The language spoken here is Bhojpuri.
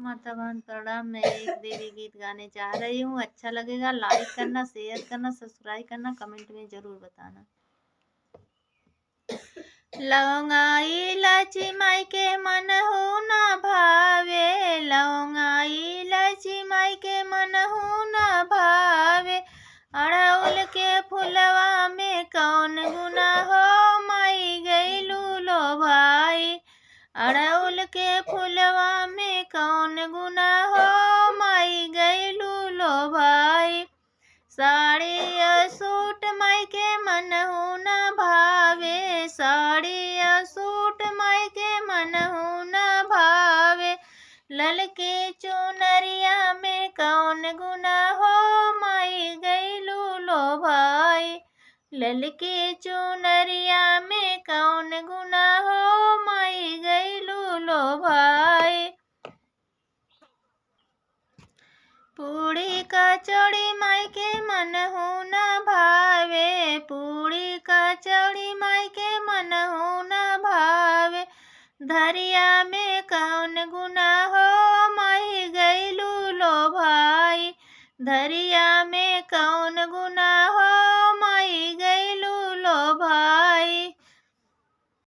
माता बहन प्रणाम। मैं एक देवी गीत गाने जा रही हूँ। अच्छा लगेगा लाइक करना, शेयर करना, सब्सक्राइब करना, कमेंट में ज़रूर बताना। लौंगा इलायची माई के मन हो ना भावे, लौंगा इलायची माई के मन हो ना भावे। अड़हुल के फुलवा में कौन गुना हो, माई गईलू लो भाई। अड़हुल के फुलवा में कौन गुना हो, माई गईलू लो भाई। साड़ी या सूट माई के मन हो ना भावे, साड़ी या सूट माई के मन हो ना भावे। ललके चुनरिया में कौन गुना हो, माई गईलू लो भाई। ललके चुनरिया में कौन गुना हो, माई गईलू लो भाई। पूड़ी कचौड़ी माई के मन हो ना भावे, पूड़ी कचौड़ी माई के मन हो ना भावे। धरिया में कौन गुना हो, माई गईलू लो भाई। धरिया में कौन गुना हो, माई गईलू लो भाई।